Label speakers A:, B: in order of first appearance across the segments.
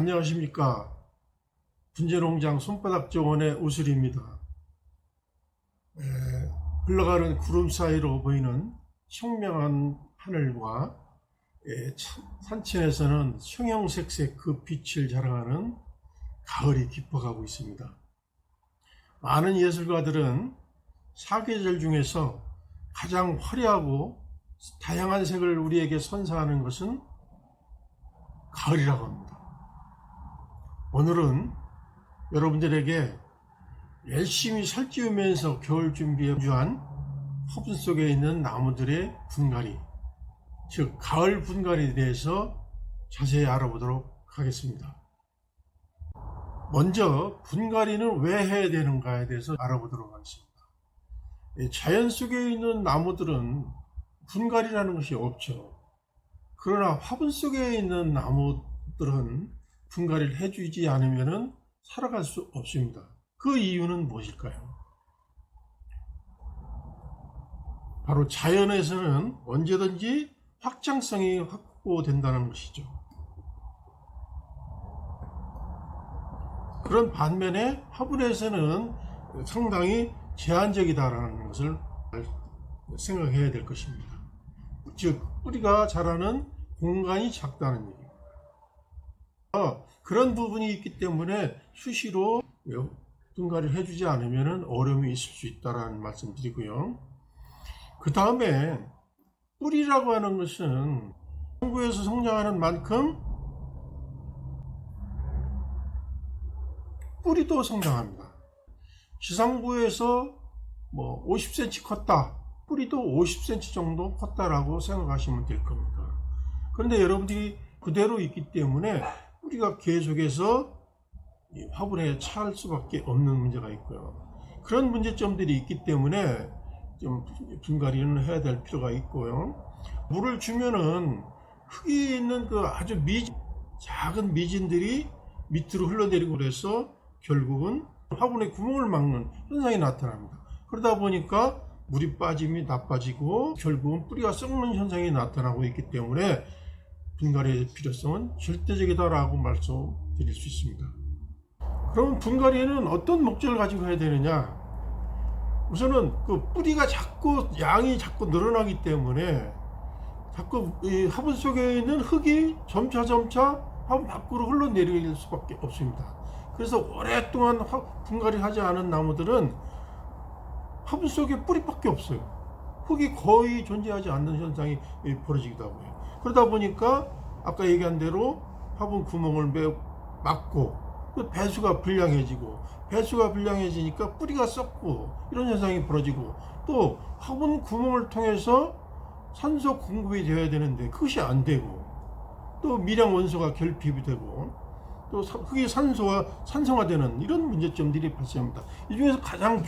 A: 안녕하십니까. 분재농장 손바닥 정원의 우슬입니다. 흘러가는 구름 사이로 보이는 청명한 하늘과 산천에서는 형형색색 그 빛을 자랑하는 가을이 깊어가고 있습니다. 많은 예술가들은 사계절 중에서 가장 화려하고 다양한 색을 우리에게 선사하는 것은 가을이라고 합니다. 오늘은 여러분들에게 열심히 살찌우면서 겨울 준비에 분주한 화분 속에 있는 나무들의 분갈이, 즉 가을 분갈이에 대해서 자세히 알아보도록 하겠습니다. 먼저 분갈이는 왜 해야 되는가에 대해서 알아보도록 하겠습니다. 자연 속에 있는 나무들은 분갈이라는 것이 없죠. 그러나 화분 속에 있는 나무들은 분갈이를 해주지 않으면 살아갈 수 없습니다. 그 이유는 무엇일까요? 바로 자연에서는 언제든지 확장성이 확보된다는 것이죠. 그런 반면에 화분에서는 상당히 제한적이다라는 것을 생각해야 될 것입니다. 즉 뿌리가 자라는 공간이 작다는 얘기입니다. 그런 부분이 있기 때문에 수시로 분갈이를 해주지 않으면 어려움이 있을 수 있다는 말씀 드리고요. 그 다음에 뿌리라고 하는 것은 지상부에서 성장하는 만큼 뿌리도 성장합니다. 지상부에서 50cm 컸다, 뿌리도 50cm 정도 컸다라고 생각하시면 될 겁니다. 그런데 여러분들이 그대로 있기 때문에 뿌리가 계속해서 화분에 찰 수밖에 없는 문제가 있고요. 그런 문제점들이 있기 때문에 좀 분갈이는 해야 될 필요가 있고요. 물을 주면은 흙이 있는 그 아주 작은 미진들이 밑으로 흘러내리고 그래서 결국은 화분에 구멍을 막는 현상이 나타납니다. 그러다 보니까 물이 빠짐이 나빠지고 결국은 뿌리가 썩는 현상이 나타나고 있기 때문에 분갈이의 필요성은 절대적이다라고 말씀드릴 수 있습니다. 그럼 분갈이는 어떤 목적을 가지고 해야 되느냐? 우선은 그 뿌리가 양이 자꾸 늘어나기 때문에 자꾸 이 화분 속에 있는 흙이 점차 화분 밖으로 흘러내릴 수밖에 없습니다. 그래서 오랫동안 분갈이를 하지 않은 나무들은 화분 속에 뿌리밖에 없어요. 흙이 거의 존재하지 않는 현상이 벌어지기도 하고요. 그러다 보니까 아까 얘기한 대로 화분 구멍을 막고 배수가 불량해지니까 뿌리가 썩고 이런 현상이 벌어지고, 또 화분 구멍을 통해서 산소 공급이 되어야 되는데 그것이 안 되고, 또 미량 원소가 결핍이 되고, 또 흙이 산성화되는 이런 문제점들이 발생합니다. 이 중에서 가장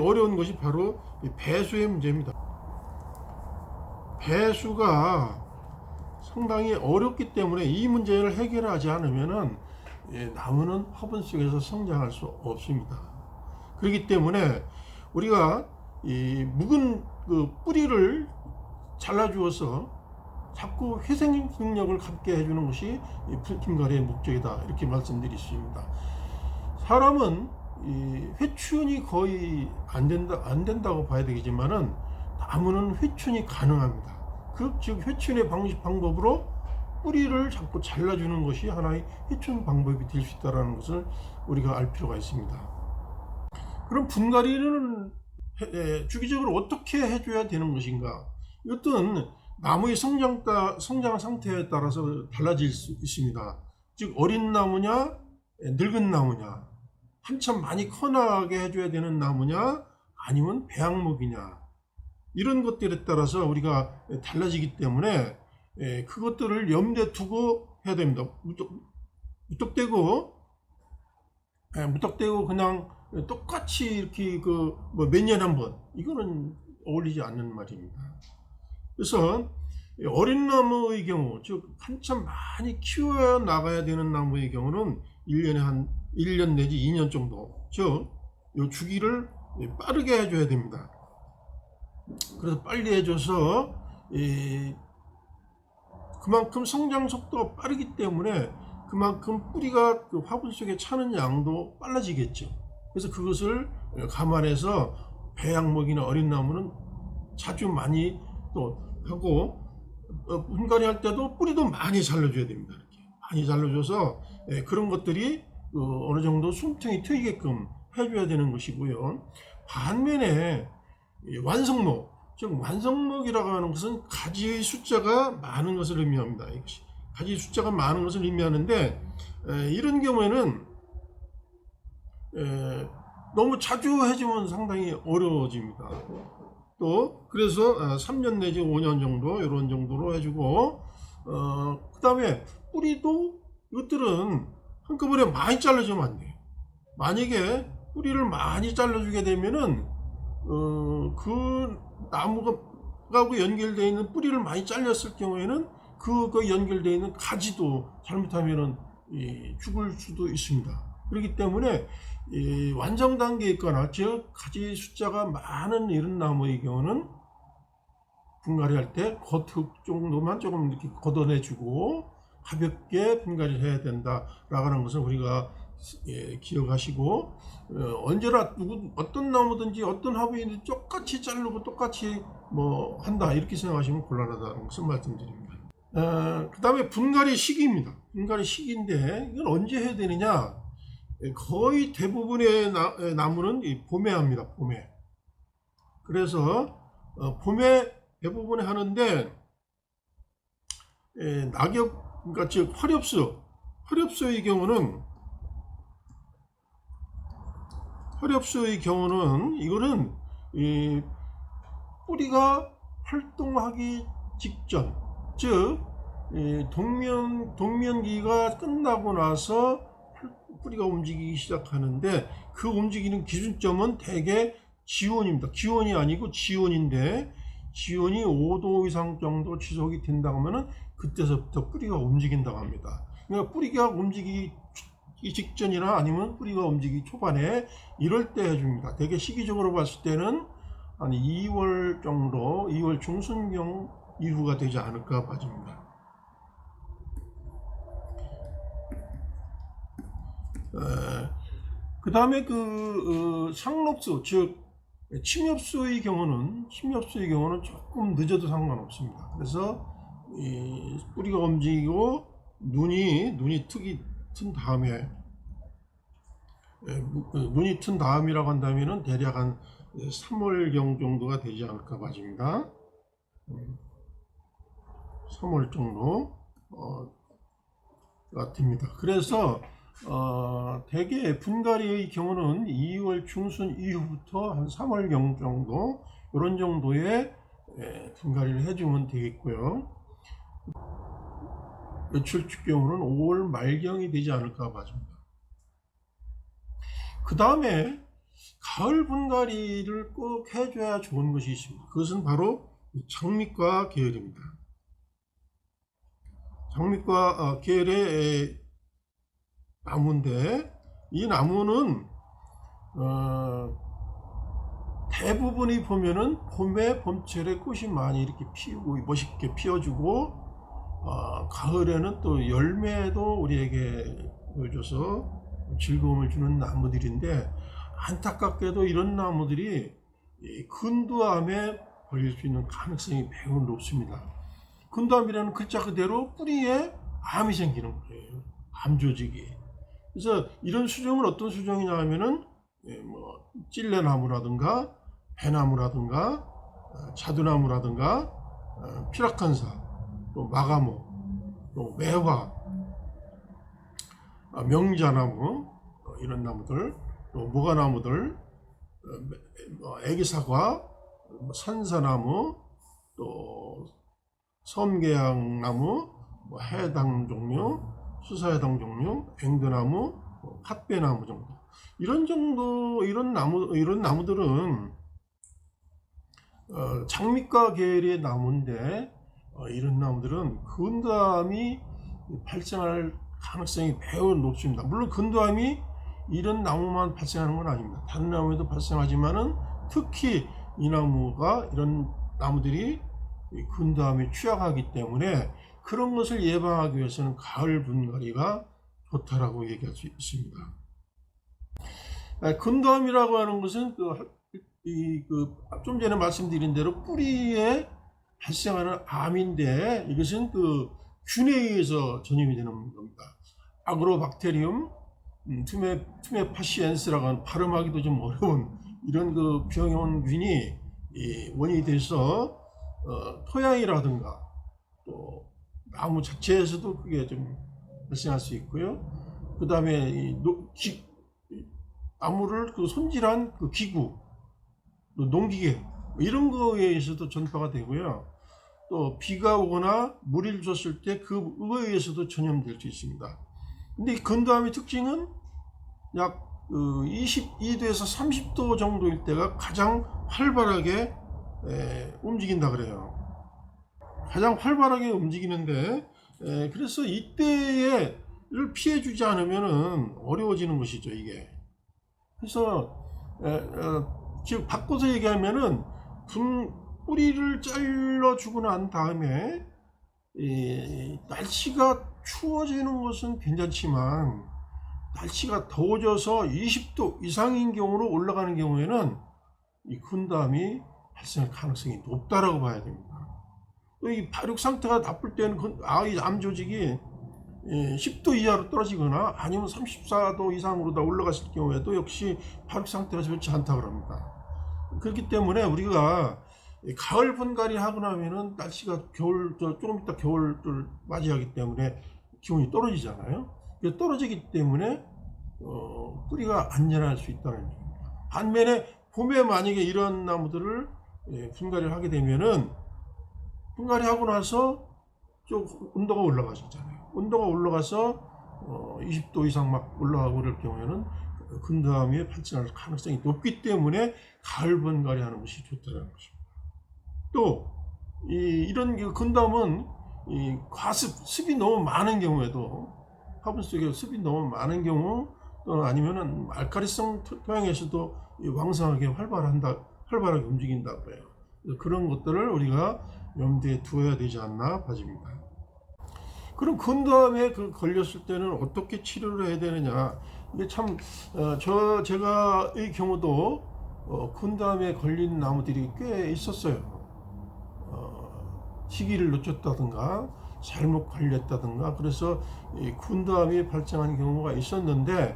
A: 어려운 것이 바로 배수의 문제입니다. 배수가 상당히 어렵기 때문에 이 문제를 해결하지 않으면 나무는 화분 속에서 성장할 수 없습니다. 그렇기 때문에 우리가 이 묵은 그 뿌리를 잘라주어서 자꾸 회생 능력을 갖게 해주는 것이 분갈이의 목적이다, 이렇게 말씀드릴 수 있습니다. 사람은 이 회춘이 거의 안 된다고 봐야 되겠지만은 나무는 회춘이 가능합니다. 즉 회춘의 방법으로 뿌리를 자꾸 잘라주는 것이 하나의 회춘 방법이 될 수 있다는 것을 우리가 알 필요가 있습니다. 그럼 분갈이는 주기적으로 어떻게 해줘야 되는 것인가? 이것은 나무의 성장 상태에 따라서 달라질 수 있습니다. 즉 어린 나무냐, 늙은 나무냐, 한참 많이 커나게 해줘야 되는 나무냐, 아니면 배양목이냐, 이런 것들에 따라서 우리가 달라지기 때문에 그것들을 염두에 두고 해야 됩니다. 무턱대고 그냥 똑같이 이렇게 몇 년에 한 번, 이거는 어울리지 않는 말입니다. 그래서 어린 나무의 경우, 즉 한참 많이 키워 나가야 되는 나무의 경우는 1년에 한 1년 내지 2년 정도, 즉 이 주기를 빠르게 해줘야 됩니다. 그래서 빨리 해줘서 그만큼 성장 속도가 빠르기 때문에 그만큼 뿌리가 그 화분 속에 차는 양도 빨라지겠죠. 그래서 그것을 감안해서 배양목이나 어린 나무는 자주 많이 또 하고, 분갈이 할 때도 뿌리도 많이 잘라줘야 됩니다. 이렇게 많이 잘라줘서 그런 것들이 어느 정도 숨통이 트이게끔 해줘야 되는 것이고요. 반면에 완성목, 즉 완성목이라고 하는 것은 가지의 숫자가 많은 것을 의미합니다. 가지 숫자가 많은 것을 의미하는데, 이런 경우에는 너무 자주 해주면 상당히 어려워집니다. 또 그래서 3년 내지 5년 정도 이런 정도로 해주고, 그 다음에 뿌리도 이것들은 한꺼번에 많이 잘라주면 안 돼요. 만약에 뿌리를 많이 잘라주게 되면은 그 나무가 연결되어 있는 뿌리를 많이 잘렸을 경우에는 그 연결되어 있는 가지도 잘못하면은 죽을 수도 있습니다. 그렇기 때문에 완성 단계에 있거나, 즉 가지 숫자가 많은 이런 나무의 경우는 분갈이 할 때 겉흙 정도만 조금 이렇게 걷어내주고 가볍게 분갈이를 해야 된다라고 하는 것을 우리가 기억하시고, 언제나 어떤 나무든지 어떤 화분이든지 똑같이 자르고 똑같이 뭐 한다 이렇게 생각하시면 곤란하다는 것을 말씀드립니다. 그 다음에 분갈이 시기입니다. 분갈이 시기인데 이걸 언제 해야 되느냐, 거의 대부분의 나무는 봄에 합니다. 봄에. 그래서 봄에 대부분에 하는데, 낙엽, 그러니까 즉 화렵수의 경우는 이거는 뿌리가 활동하기 직전, 즉 동면기가 끝나고 나서 뿌리가 움직이기 시작하는데, 그 움직이는 기준점은 대개 지온입니다. 기온이 아니고 지온인데, 지온이 5도 이상 정도 지속이 된다고 하면은 그때서부터 뿌리가 움직인다고 합니다. 그러니까 뿌리가 움직이기 직전이나 아니면 뿌리가 움직이기 초반에 이럴 때 해줍니다. 대개 시기적으로 봤을 때는 한 2월 정도, 2월 중순경 이후가 되지 않을까 봐집니다. 그 다음에 상록수, 즉 침엽수의 경우는 조금 늦어도 상관없습니다. 그래서 뿌리가 움직이고 눈이 튼 다음에, 눈이 튼 다음이라고 한다면은 대략 한 3월경 정도가 되지 않을까 봐집니다. 3월 정도가 됩니다. 그래서 대개 분갈이의 경우는 2월 중순 이후부터 한 3월경 정도, 이런 정도의 분갈이를 해주면 되겠고요. 외출축 경우는 5월 말경이 되지 않을까 봐집니다. 그 다음에 가을 분갈이를 꼭 해줘야 좋은 것이 있습니다. 그것은 바로 장미과 계열입니다. 장미과 계열의 나무인데, 이 나무는 대부분이 보면은 봄철에 꽃이 많이 이렇게 피우고 멋있게 피워주고, 가을에는 또 열매도 우리에게 보여줘서 즐거움을 주는 나무들인데, 안타깝게도 이런 나무들이 근두암에 걸릴 수 있는 가능성이 매우 높습니다. 근두암이라는 글자 그대로 뿌리에 암이 생기는 거예요. 암 조직이. 그래서 이런 수종은 어떤 수종이냐 하면은 찔레나무라든가 배나무라든가 자두나무라든가 피라칸사, 또 마가모, 또 매화, 명자나무, 이런 나무들, 또 모가나무들, 애기사과, 산사나무, 또 섬계양나무, 해당 종류, 수사해당 종류, 앵두나무, 팥배나무 정도. 이런 나무들은 장미과 계열의 나무인데, 이런 나무들은 근두암이 발생할 가능성이 매우 높습니다. 물론 근두암이 이런 나무만 발생하는 건 아닙니다. 다른 나무에도 발생하지만은 특히 이런 나무들이 근두암에 취약하기 때문에 그런 것을 예방하기 위해서는 가을 분갈이가 좋다라고 얘기할 수 있습니다. 근도암이라고 하는 것은 좀 전에 말씀드린 대로 뿌리에 발생하는 암인데 이것은 균에 의해서 전염이 되는 겁니다. 아그로박테리움 투메파시엔스라고 하는 발음하기도 좀 어려운 이런 병원균이 원인이 돼서 토양이라든가 또 나무 자체에서도 그게 좀 발생할 수 있고요. 그 다음에 나무를 손질한 기구, 농기계 이런 거에 의해서도 전파가 되고요. 또 비가 오거나 물을 줬을 때 그거에 의해서도 전염될 수 있습니다. 근데 이 근도암의 특징은 약 22도에서 30도 정도일 때가 가장 활발하게 움직인다 그래요. 가장 활발하게 움직이는데 그래서 이때를 피해주지 않으면 어려워지는 것이죠 이게. 그래서 즉 바꿔서 얘기하면은 뿌리를 잘라주고 난 다음에 날씨가 추워지는 것은 괜찮지만 날씨가 더워져서 20도 이상인 경우로 올라가는 경우에는 이 근도암이 발생할 가능성이 높다라고 봐야 됩니다. 또 이 발육 상태가 나쁠 때는 이 암 조직이 10도 이하로 떨어지거나 아니면 34도 이상으로 다 올라갔을 경우에도 역시 발육 상태가 좋지 않다고 합니다. 그렇기 때문에 우리가 가을 분갈이 하고 나면은 날씨가 조금 있다 겨울을 맞이하기 때문에 기온이 떨어지잖아요. 떨어지기 때문에 뿌리가 안전할 수 있다는 얘기입니다. 반면에 봄에 만약에 이런 나무들을 분갈이를 하게 되면은 분갈이 하고 나서 좀 온도가 올라가잖아요. 온도가 올라가서 20도 이상 막 올라가고 그럴 경우에는 근도암이 발생할 가능성이 높기 때문에 가을 분갈이 하는 것이 좋다는 것입니다. 또 이런 근도암은 과습, 습이 너무 많은 경우에도 화분 속에 습이 너무 많은 경우 또는 아니면은 알카리성 토양에서도 왕성하게 활발하게 움직인다고 해요. 그런 것들을 우리가 염두에 두어야 되지 않나 봐집니다. 그럼 근도암에 걸렸을 때는 어떻게 치료를 해야 되느냐? 이게 참 제가 이 경우도 근도암에 걸린 나무들이 꽤 있었어요. 시기를 놓쳤다든가 잘못 걸렸다든가 그래서 근도암이 발생한 경우가 있었는데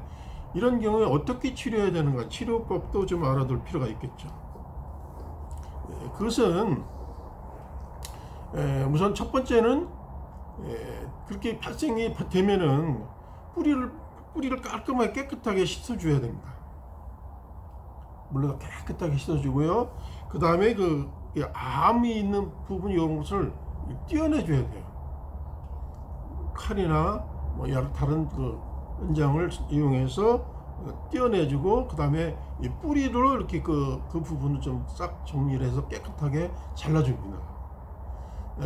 A: 이런 경우에 어떻게 치료해야 되는가 치료법도 좀 알아둘 필요가 있겠죠. 그것은 우선 첫 번째는 그렇게 발생이 되면은 뿌리를 깔끔하게 깨끗하게 씻어줘야 됩니다. 물로 깨끗하게 씻어주고요. 그 다음에 암이 있는 부분 이런 것을 떼어내줘야 돼요. 칼이나 여러 다른 연장을 이용해서 떼어내주고 그 다음에 이 뿌리를 이렇게 그 부분을 좀 싹 정리를 해서 깨끗하게 잘라줍니다.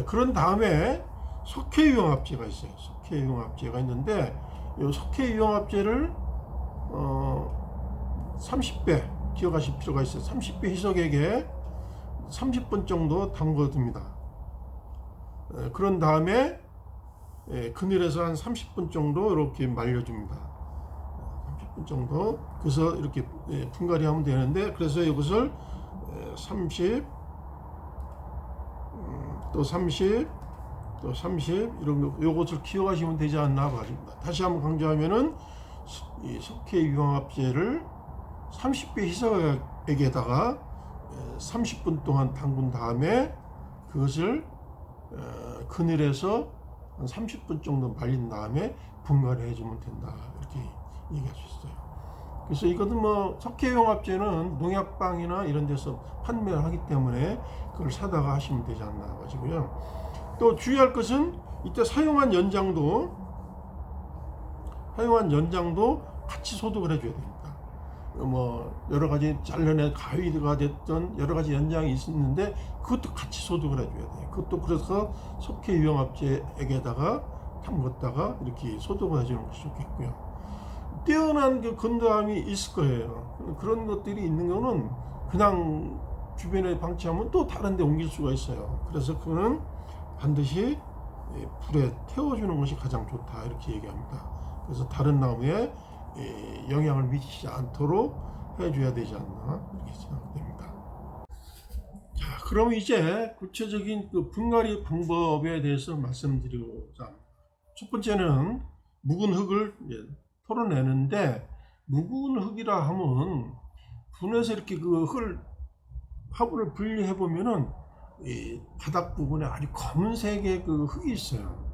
A: 그런 다음에 석회유용합제가 있어요. 석회유용합제가 있는데 이 석회유용합제를 30배 기억하실 필요가 있어요. 30배 희석액에 30분 정도 담궈둡니다. 그런 다음에 그늘에서 한 30분 정도 이렇게 말려줍니다. 30분 정도. 그래서 이렇게 분갈이 하면 되는데 그래서 이것을 30, 또 30, 또 30 이런 요것을 기억하시면 되지 않나 봐집니다. 다시 한번 강조하면은 이 석회유용합제를 30배 희석액에다가 30분 동안 담근 다음에 그것을 그늘에서 한 30분 정도 말린 다음에 분갈이 해주면 된다 이렇게 얘기할 수 있어요. 그래서 이것은 석회유용합제는 농약방이나 이런 데서 판매를 하기 때문에 그걸 사다가 하시면 되지 않나 가지고요. 또 주의할 것은 이때 사용한 연장도 같이 소독을 해줘야 됩니다. 여러 가지 잘려낸 가위가 됐던 여러 가지 연장이 있었는데 그것도 같이 소독을 해줘야 돼요. 그것도 그래서 석회유용합제액에다가 담궜다가 이렇게 소독을 해주는 것이 좋겠고요. 뛰어난 근도암이 있을 거예요. 그런 것들이 있는 거는 그냥 주변에 방치하면 또 다른 데 옮길 수가 있어요. 그래서 그거는 반드시 불에 태워주는 것이 가장 좋다 이렇게 얘기합니다. 그래서 다른 나무에 영향을 미치지 않도록 해줘야 되지 않나 이렇게 생각됩니다. 자, 그럼 이제 구체적인 그 분갈이 방법에 대해서 말씀드리고자 합니다. 첫 번째는 묵은 흙을 털어내는데, 묵은 흙이라 하면 분해서 이렇게 그 흙을 화분을 분리해 보면은 이 바닥 부분에 아주 검은색의 그 흙이 있어요.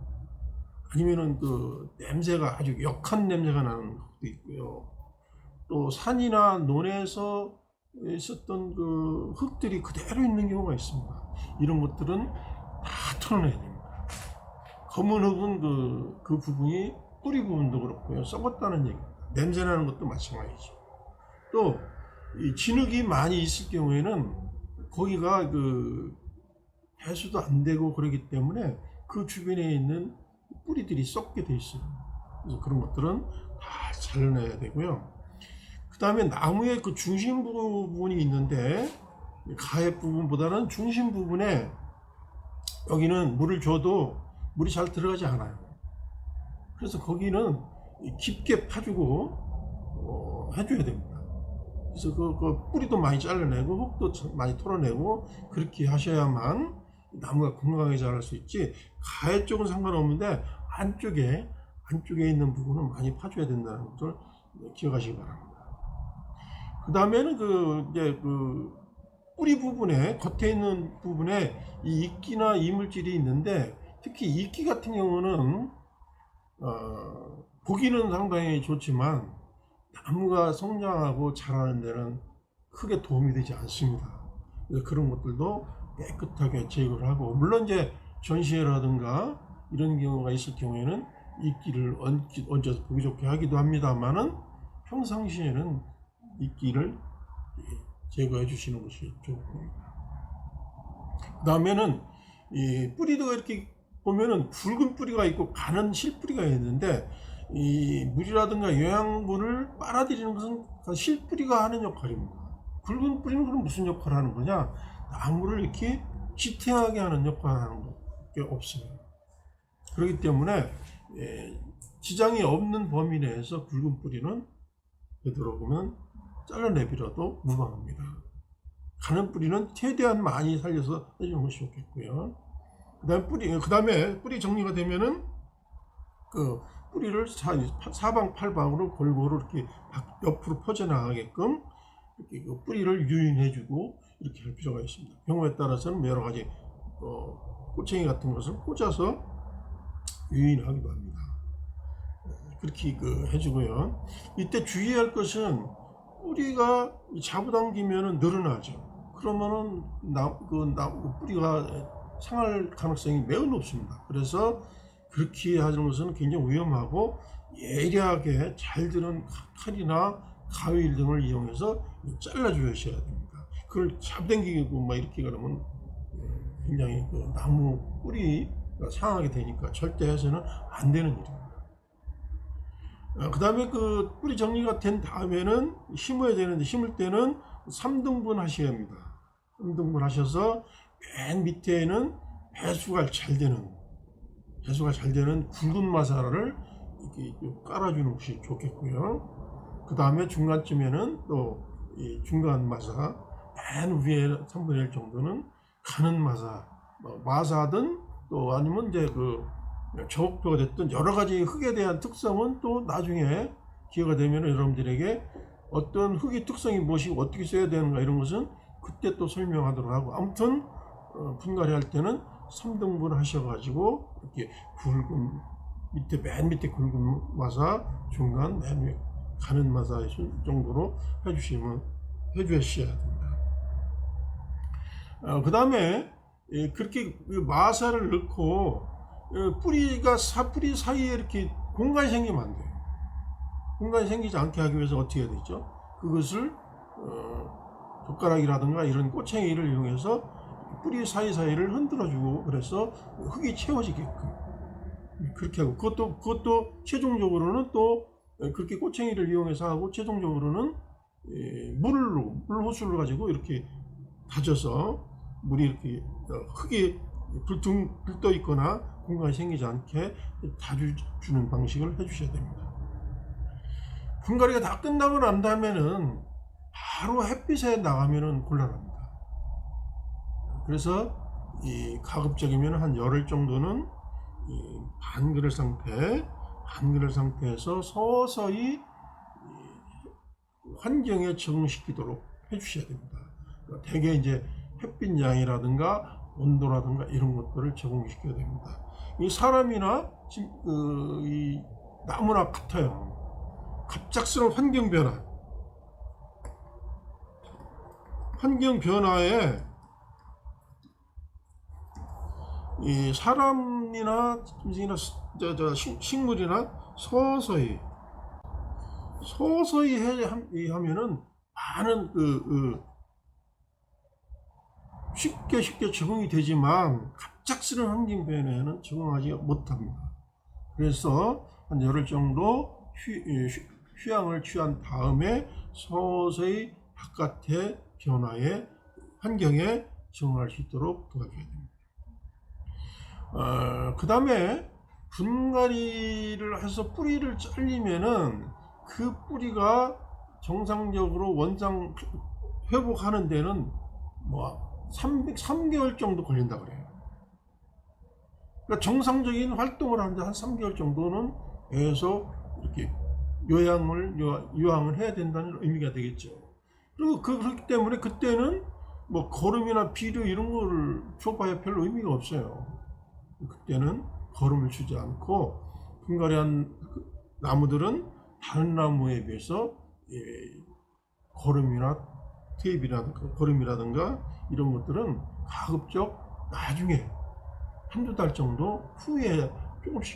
A: 아니면은 그 냄새가 아주 역한 냄새가 나는 흙도 있고요. 또 산이나 논에서 있었던 그 흙들이 그대로 있는 경우가 있습니다. 이런 것들은 다 털어내야 됩니다. 검은 흙은 그 부분이 뿌리 부분도 그렇고요. 썩었다는 얘기입니다. 냄새 나는 것도 마찬가지죠. 또 이 진흙이 많이 있을 경우에는 거기가 그 배수도 안 되고 그러기 때문에 그 주변에 있는 뿌리들이 썩게 돼 있어요. 그래서 그런 것들은 다 잘라내야 되고요. 그 다음에 나무의 그 중심 부분이 있는데, 가해 부분보다는 중심 부분에 여기는 물을 줘도 물이 잘 들어가지 않아요. 그래서 거기는 깊게 파주고 해줘야 됩니다. 그래서 그 뿌리도 많이 잘라내고 흙도 많이 털어내고 그렇게 하셔야만 나무가 건강하게 자랄 수 있지, 가해 쪽은 상관없는데 안쪽에 있는 부분은 많이 파줘야 된다는 것을 기억하시기 바랍니다. 그 다음에는 이제 그 뿌리 부분에, 겉에 있는 부분에 이 이끼나 이물질이 있는데, 특히 이끼 같은 경우는 보기는 상당히 좋지만 나무가 성장하고 자라는 데는 크게 도움이 되지 않습니다. 그래서 그런 것들도 깨끗하게 제거를 하고, 물론 이제 전시회라든가 이런 경우가 있을 경우에는 이끼를 얹어서 보기 좋게 하기도 합니다만은, 평상시에는 이끼를 제거해 주시는 것이 좋습니다. 그 다음에는 이 뿌리도 이렇게 보면은 굵은 뿌리가 있고 가는 실뿌리가 있는데, 이 물이라든가 영양분을 빨아들이는 것은 실뿌리가 하는 역할입니다. 굵은 뿌리는 그럼 무슨 역할을 하는 거냐? 나무를 이렇게 지탱하게 하는 역할을 하는 것밖에 없습니다. 그렇기 때문에 지장이 없는 범위 내에서 굵은 뿌리는 되도록이면 잘라내비라도 무방합니다. 가는 뿌리는 최대한 많이 살려서 해주는 것이 좋겠고요. 그 다음에 뿌리 정리가 되면은 그 뿌리를 사방팔방으로 골고루 이렇게 옆으로 퍼져나가게끔 이렇게 그 뿌리를 유인해주고 이렇게 할 필요가 있습니다. 경우에 따라서는 여러 가지 꼬챙이 같은 것을 꽂아서 유인하기도 합니다. 그렇게 해주고요. 이때 주의할 것은, 뿌리가 잡아당기면은 늘어나죠. 그러면은 뿌리가 상할 가능성이 매우 높습니다. 그래서 그렇게 하는 것은 굉장히 위험하고, 예리하게 잘 드는 칼이나 가위 등을 이용해서 잘라 주셔야 됩니다. 그걸 잡아당기고 막 이렇게 그러면 굉장히 나무 뿌리가 상하게 되니까 절대 해서는 안 되는 일입니다. 그 다음에 그 뿌리 정리가 된 다음에는 심어야 되는데, 심을 때는 3등분 하셔야 합니다. 3등분 하셔서 맨 밑에는 배수가 잘 되는 굵은 마사를 이렇게 깔아주는 것이 좋겠고요. 그 다음에 중간쯤에는 또 이 중간 마사, 맨 위에 3분의 1 정도는 가는 마사든 또 아니면 이제 저옥표가 됐든 여러 가지 흙에 대한 특성은 또 나중에 기회가 되면 여러분들에게 어떤 흙의 특성이 무엇이고 어떻게 써야 되는가 이런 것은 그때 또 설명하도록 하고, 아무튼 분갈이 할 때는 3등분 하셔가지고 이렇게 맨 밑에 굵은 마사, 중간, 맨 위에 가는 마사 정도로 해주셔야 됩니다. 그 다음에 그렇게 마사를 넣고 뿌리 사이에 이렇게 공간이 생기면 안 돼요. 공간이 생기지 않게 하기 위해서 어떻게 해야 되죠? 그것을 젓가락이라든가 이런 꼬챙이를 이용해서 뿌리 사이사이를 흔들어주고, 그래서 흙이 채워지게끔 그렇게 하고, 그것도 최종적으로는 또 그렇게 꼬챙이를 이용해서 하고, 최종적으로는 물 호수를 가지고 이렇게 다져서 물이 이렇게 흙이 불떠 있거나 공간이 생기지 않게 다져주는 방식을 해주셔야 됩니다. 분갈이가 다 끝나고 난 다음에는 바로 햇빛에 나가면은 곤란합니다. 그래서 이 가급적이면 한 열흘 정도는 이 반그늘 상태에서 서서히 환경에 적응시키도록 해주셔야 됩니다. 대개 이제 햇빛 양이라든가 온도라든가 이런 것들을 적응시켜야 됩니다. 이 사람이나 이 나무나 같아요. 갑작스러운 환경 변화에 이 사람이나 식물이나 서서히 하면은 많은 쉽게 적응이 되지만 갑작스러운 환경 변화에는 적응하지 못합니다. 그래서 한 열흘 정도 휴양을 취한 다음에 서서히 바깥의 변화에 환경에 적응할 수 있도록 도와줘야 됩니다. 그 다음에 분갈이를 해서 뿌리를 잘리면은 그 뿌리가 정상적으로 원상 회복하는 데는 뭐 3개월 정도 걸린다 그래요. 그러니까 정상적인 활동을 하는데 한 3개월 정도는 계속 이렇게 요양을 해야 된다는 의미가 되겠죠. 그리고 그렇기 때문에 그때는 뭐 거름이나 비료 이런 거를 줘봐야 별 의미가 없어요. 그때는 거름을 주지 않고 분갈이한 나무들은 다른 나무에 비해서 거름이라든가 이런 것들은 가급적 나중에 한두 달 정도 후에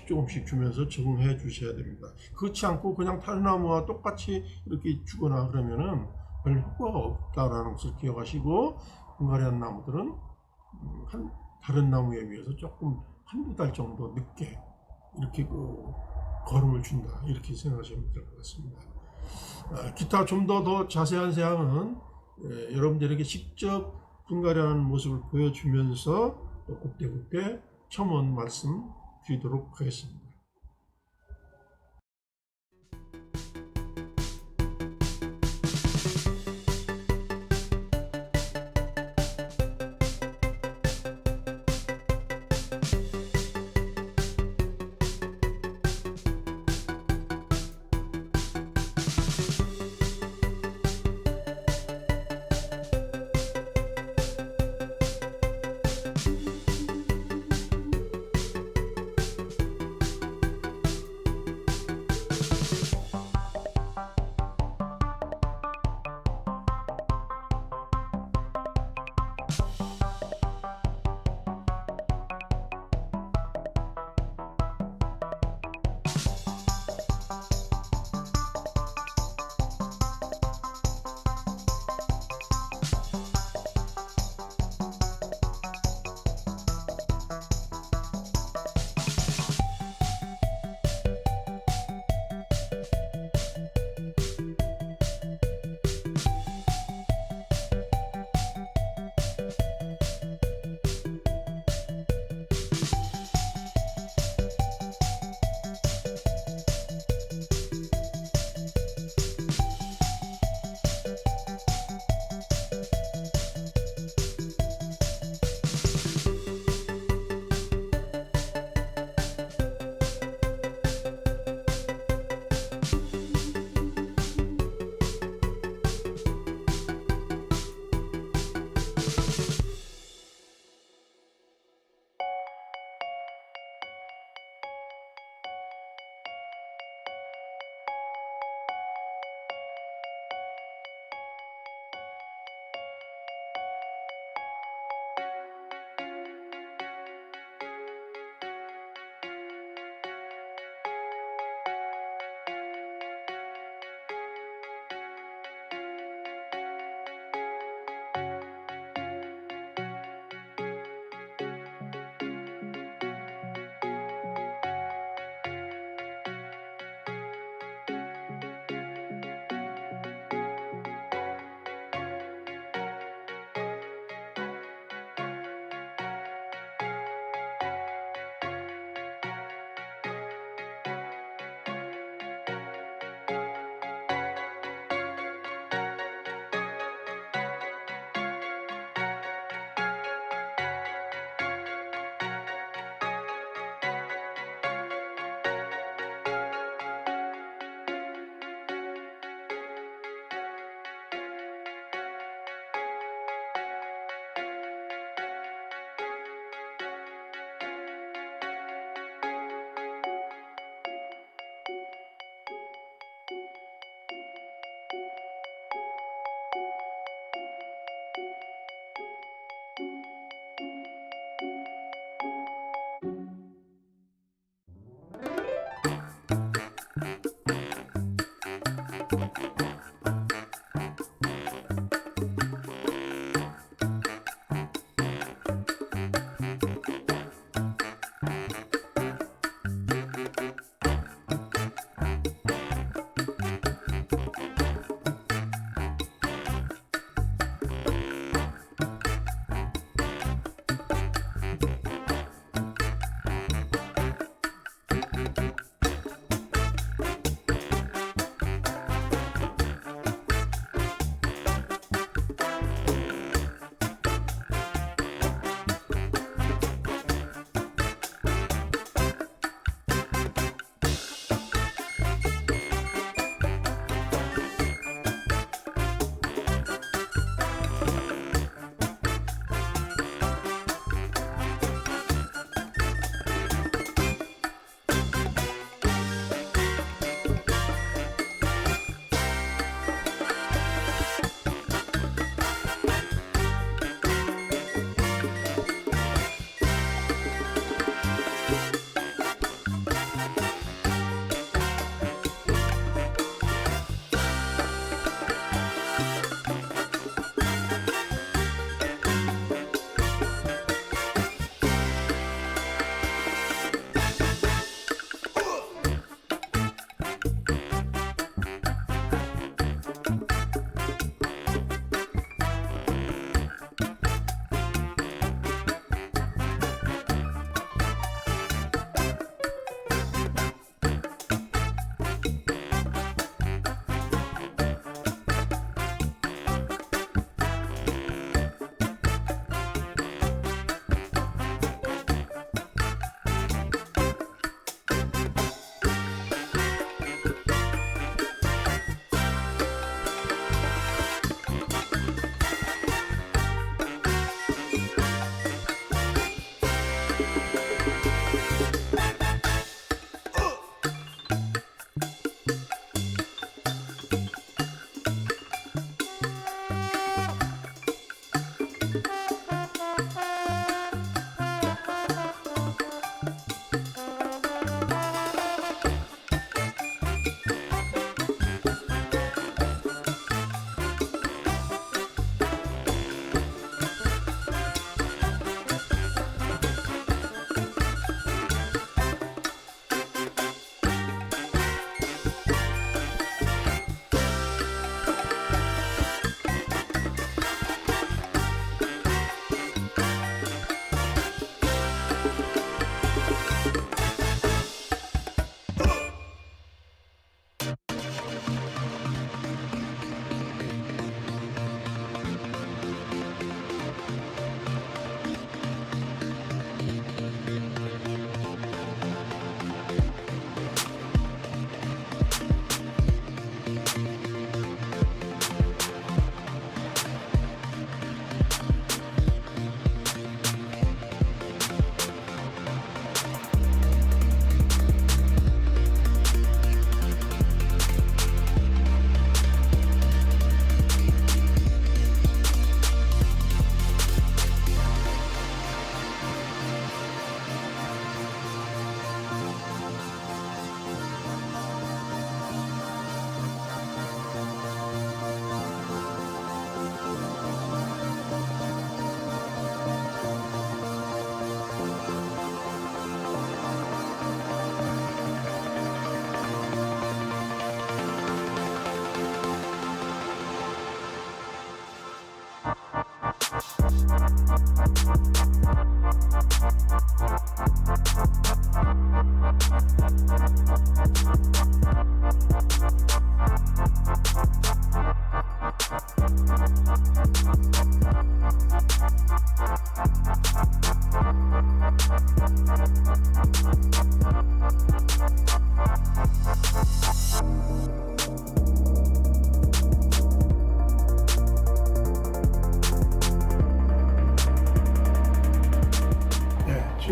A: 조금씩 주면서 적응해 주셔야 됩니다. 그렇지 않고 그냥 다른 나무와 똑같이 이렇게 주거나 그러면은 별 효과가 없다라는 것을 기억하시고, 분갈이한 나무들은 다른 나무에 비해서 조금 한두 달 정도 늦게 이렇게 거름을 준다, 이렇게 생각하시면 될 것 같습니다. 기타 좀 더 자세한 사항은 여러분들에게 직접 분갈이하는 모습을 보여주면서 그때 첨언 말씀 드리도록 하겠습니다.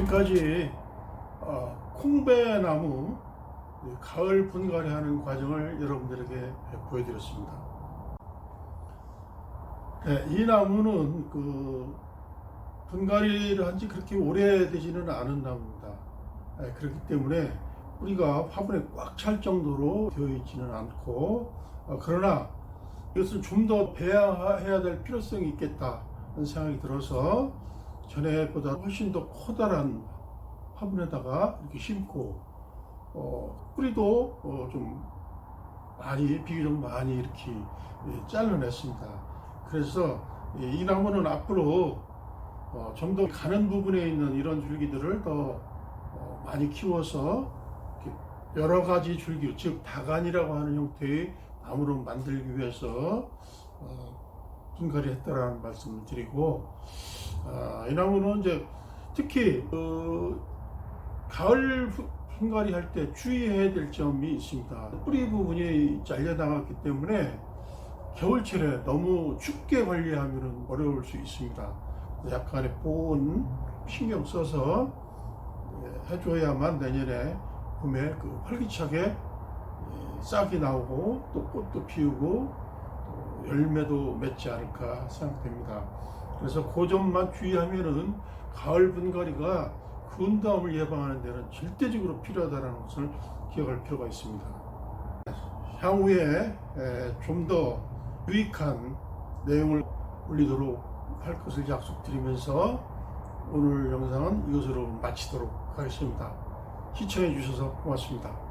A: 지금까지 콩배나무 가을 분갈이 하는 과정을 여러분들에게 보여드렸습니다. 이 나무는 분갈이를 한 지 그렇게 오래되지는 않은 나무입니다. 그렇기 때문에 뿌리가 화분에 꽉 찰 정도로 되어 있지는 않고, 그러나 이것을 좀 더 배양해야 될 필요성이 있겠다 하는 생각이 들어서 전에보다 훨씬 더 커다란 화분에다가 이렇게 심고, 뿌리도 좀 많이, 비교적 많이 이렇게 잘라냈습니다. 그래서 이 나무는 앞으로 좀 더 가는 부분에 있는 이런 줄기들을 더 많이 키워서 여러 가지 줄기, 즉 다간이라고 하는 형태의 나무로 만들기 위해서 분갈이 했다라는 말씀을 드리고, 이 나무는 이제 특히 가을 분갈이 할 때 주의해야 될 점이 있습니다. 뿌리 부분이 잘려 나갔기 때문에 겨울철에 너무 춥게 관리하면 어려울 수 있습니다. 약간의 보온 신경 써서 해줘야만 내년에 봄에 활기차게 싹이 나오고 또 꽃도 피우고 또 열매도 맺지 않을까 생각됩니다. 그래서 그 점만 주의하면은 가을 분갈이가 건담을 예방하는 데는 절대적으로 필요하다는 것을 기억할 필요가 있습니다. 향후에 좀 더 유익한 내용을 올리도록 할 것을 약속드리면서 오늘 영상은 이것으로 마치도록 하겠습니다. 시청해 주셔서 고맙습니다.